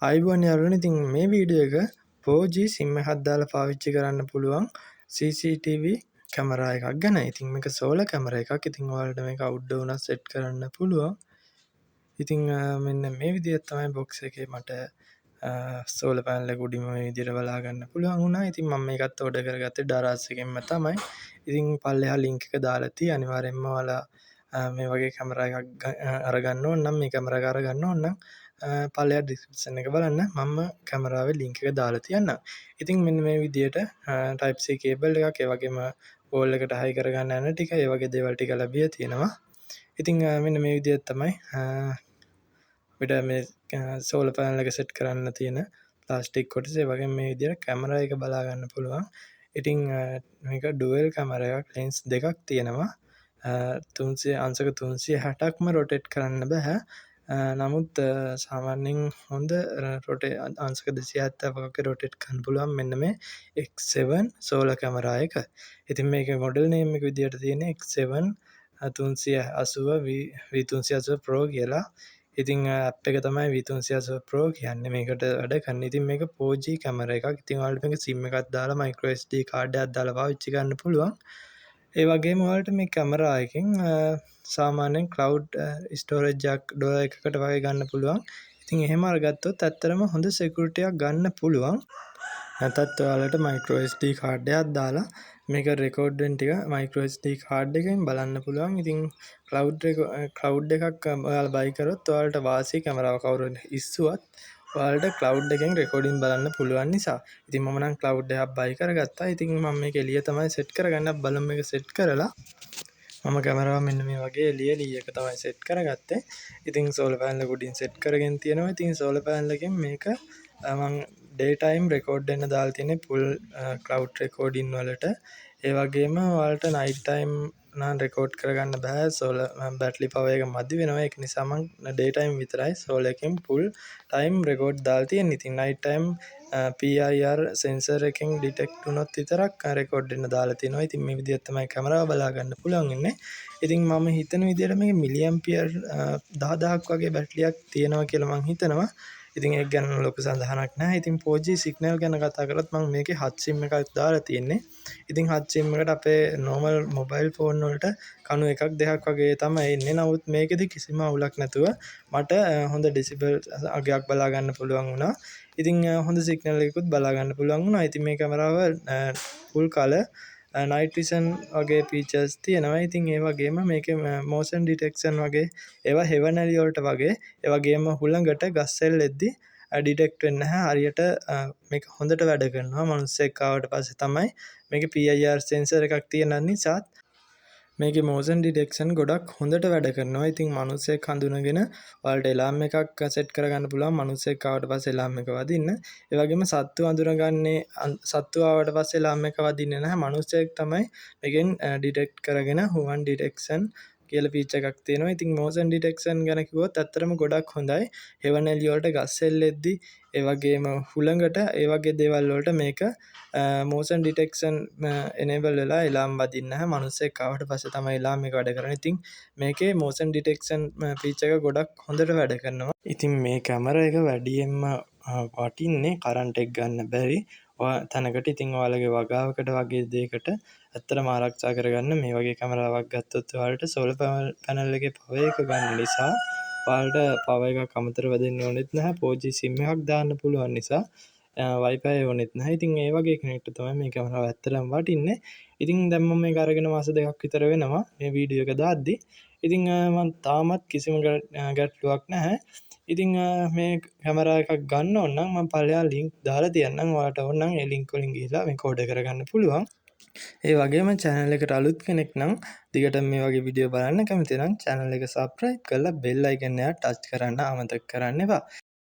ආයුබෝවන් යාළුවනේ. ඉතින් මේ වීඩියෝ එක 4G SIM එකක් දාලා පාවිච්චි කරන්න පුළුවන් CCTV කැමරා එකක් ගැන. ඉතින් මේක සෝලර් කැමරා එකක්. ඉතින් ඔයාලට මේක අවුට්ඩෝර් වුණත් සෙට් කරන්න පුළුවන්. ඉතින් මෙන්න මේ විදිහට තමයි බොක්ස් එකේ මට සෝලර් පැනල් එක උඩින්ම මේ විදිහට බලා ගන්න පුළුවන් වුණා. ඉතින් මම මේකත් ඕඩර් කරගත්තේ ඩරාස් එකෙන්ම තමයි. ඉතින් පල්ලෙහා ලින්ක් එක දාලා තියෙයි. අනිවාර්යෙන්ම ඔයාලා මේ වගේ කැමරා එකක් අරගන්න ඕන නම් මේ කැමරා එක අරගන්න ඕන නම් පල්ලෙහා ඩිස්ක්‍රිප්ෂන් එක බලන්න. මම කැමරාවේ ලින්ක් එක දාලා තියන්නම්. ඉතින් මෙන්න මේ විදිහට Type C කේබල් එකක්, ඒ වගේම වෝල් එකට හයි කරගන්න යන ටික, ඒ වගේ දේවල් ටික ලැබිලා තියෙනවා. ඉතින් මෙන්න මේ විදිහට තමයි අපිට මේ සෝලර් පැනල් එක සෙට් කරන්න තියෙන ප්ලාස්ටික් කොටස. ඒ වගේම මේ විදිහට කැමරා එක බලා ගන්න පුළුවන්. ඉතින් මේක ඩුවල් කැමරා එකක්, ලෙන්ස් දෙකක් තියෙනවා. 360ක්ම රොටේට් කරන්න බෑ. නමුත් සාමාන්‍යයෙන් හොඳ අංශක 270ක වගේ රොටේට් කරන්න පුළුවන් මෙන්න මේ X7 සෝලර් කැමරා එක. ඉතින් මේකේ මොඩල් නේම් එක විදිහට තියෙන්නේ X7 380 V380 Pro කියලා. ඉතින් ඇප් එක තමයි V380 Pro කියන්නේ. මේකට වැඩ කරන. ඉතින් මේක 4G කැමරා එකක්. ඉතින් ඔයාලට මේක SIM එකක් දාලා micro SD කාඩ් එකක් දාලා පාවිච්චි කරන්න පුළුවන්. ඒ වගේම ඔයාලට මේ කැමරා එකෙන් සාමාන්‍යයෙන් cloud storage එකක් $1 එකකට වගේ ගන්න පුළුවන්. ඉතින් එහෙම අරගත්තොත් ඇත්තටම හොඳ security එකක් ගන්න පුළුවන්. නැත්නම් ඔයාලට micro SD කාඩ් එකක් දාලා මේක රෙකෝඩ් වෙන ටික micro SD කාඩ් එකෙන් බලන්න පුළුවන්. ඉතින් cloud එකක් ඔයාලා buy කරොත් ඔයාලට වාසි කැමරාව කවුරු ඉස්සුවත් ඔයාලට cloud එකෙන් රෙකෝඩින් බලන්න පුළුවන් නිසා. ඉතින් මම නම් cloud එකක් buy කරගත්තා. ඉතින් මම මේක එළිය තමයි සෙට් කරගන්න. බලමු මේක සෙට් කරලා. මම කැමරාව මෙන්න මේ වගේ එළිය එක තමයි සෙට් කරගත්තේ. ඉතින් සෝලර් පැනල් එක උඩින් සෙට් කරගෙන තියෙනවා. ඉතින් සෝලර් පැනල් එකෙන් මේක මම ඩේ ටයිම් රෙකෝඩ් වෙන්න දාලා තියෙන්නේ full cloud recording වලට. ඒ වගේම ඔයාලට night time නම් රෙකෝඩ් කරගන්න බෑ. සෝලර් බැටරි පවර් එක මදි වෙනවා. ඒක නිසා මම ඩේ ටයිම් විතරයි සෝලර් එකෙන් full time රෙකෝඩ් දාලා තියෙන්නේ. ඉතින් night time PIR sensor එකෙන් detect වුණොත් විතරක් රෙකෝඩ් වෙන්න දාලා තියෙනවා. ඉතින් මේ විදිහට තමයි කැමරාව බලා ගන්න පුළුවන් ඉන්නේ. ඉතින් මම හිතන විදිහට මේක මිලි ඇම්පියර් 10000ක් වගේ බැටරියක් තියෙනවා කියලා මම හිතනවා. ඉතින් ඒක ගැන ලොකු සඳහනක් නැහැ. ඉතින් 4G සිග්නල් ගැන කතා කරත් මම මේකේ හත් SIM එකක් දාලා තියෙන්නේ. ඉතින් හත් SIM එකට අපේ normal mobile phone වලට කණු එකක් දෙකක් වගේ තමයි එන්නේ. නමුත් මේකෙදි කිසිම අවුලක් නැතුව මට හොඳ ඩෙසිබල් අගයක් බලා ගන්න පුළුවන් වුණා. ඉතින් හොඳ සිග්නල් එකකුත් බලා ගන්න පුළුවන් වුණා. ඉතින් මේ කැමරාව full color night vision වගේ features තියෙනවා. ඉතින් ඒ වගේම මේකේ motion detection වගේ ඒවා heavenly වලට වගේ, ඒ වගේම හුළඟට ගස්සෙල් එද්දි ඩිටෙක්ට් වෙන්නේ නැහැ. හරියට මේක හොඳට වැඩ කරනවා. මිනිස්සෙක් ආවට පස්සේ තමයි මේකේ PIR sensor එකක් තියෙන නිසා මේකේ motion detection ගොඩක් හොඳට වැඩ කරනවා. ඉතින් මිනිස්සෙක් හඳුනගෙන ඔයාලට එලාම් එකක් සෙට් කරගන්න පුළුවන්. මිනිස්සෙක් ආවට පස්සේ එලාම් එක වදින්න. ඒ වගේම සත්තු අඳුනගන්නේ සත්තු ආවට පස්සේ එලාම් එක වදින්නේ නැහැ. මිනිස්සෙක් තමයි මේකෙන් ඩිටෙක්ට් කරගෙන human detection කියලා ෆීචර් එකක් තියෙනවා. ඉතින් motion detection ගැන කිව්වොත් ඇත්තටම ගොඩක් හොඳයි. heavenly වලට ගස්සෙල් එද්දි, ඒ වගේම හුළඟට, ඒ වගේ දේවල් වලට මේක motion detection enable වෙලා එලාම් වදින්නේ නැහැ. මිනිස්සෙක් ආවට පස්සේ තමයි එලාම් එක වැඩ කරන්නේ. ඉතින් මේකේ motion detection feature එක ගොඩක් හොඳට වැඩ කරනවා. ඉතින් මේ කැමරා එක වැඩියෙන්ම වටින්නේ කරන්ට් එක ගන්න බැරි තැනකට. ඉතින් ඔයාලගේ වගාවකට වගේ දෙයකට ඇත්තටම ආරක්ෂා කරගන්න මේ වගේ කැමරාවක් ගත්තොත් ඔයාලට සෝලර් පැනල් එකේ පවර් එක ගන්න නිසා ඔයාලට පවර් එකක් අමතරව දෙන්න ඕනෙත් නැහැ. 4G SIM එකක් දාන්න පුළුවන් නිසා Wi-Fi ඕනෙත් නැහැ. ඉතින් ඒ වගේ කෙනෙක්ට තමයි මේ කැමරාව ඇත්තටම වටින්නේ. ඉතින් දැන් මම මේක අරගෙන මාස 2ක් විතර වෙනවා මේ වීඩියෝ එක දාද්දි. ඉතින් මම තාමත් කිසිම ගැටලුවක් නැහැ. ඉතින් මේ කැමරා එකක් ගන්න ඕන නම් මම පල්ලෙහා ලින්ක් දාලා තියන්නම්. ඔයාලට ඕන නම් ඒ ලින්ක් වලින් ගිහලා මේක ඕඩර් කරගන්න පුළුවන්. ඒ වගේම channel එකට අලුත් කෙනෙක් නම් දිගටම මේ වගේ වීඩියෝ බලන්න කැමති නම් channel එක subscribe කරලා bell icon එක touch කරන්න අමතක කරන්න එපා.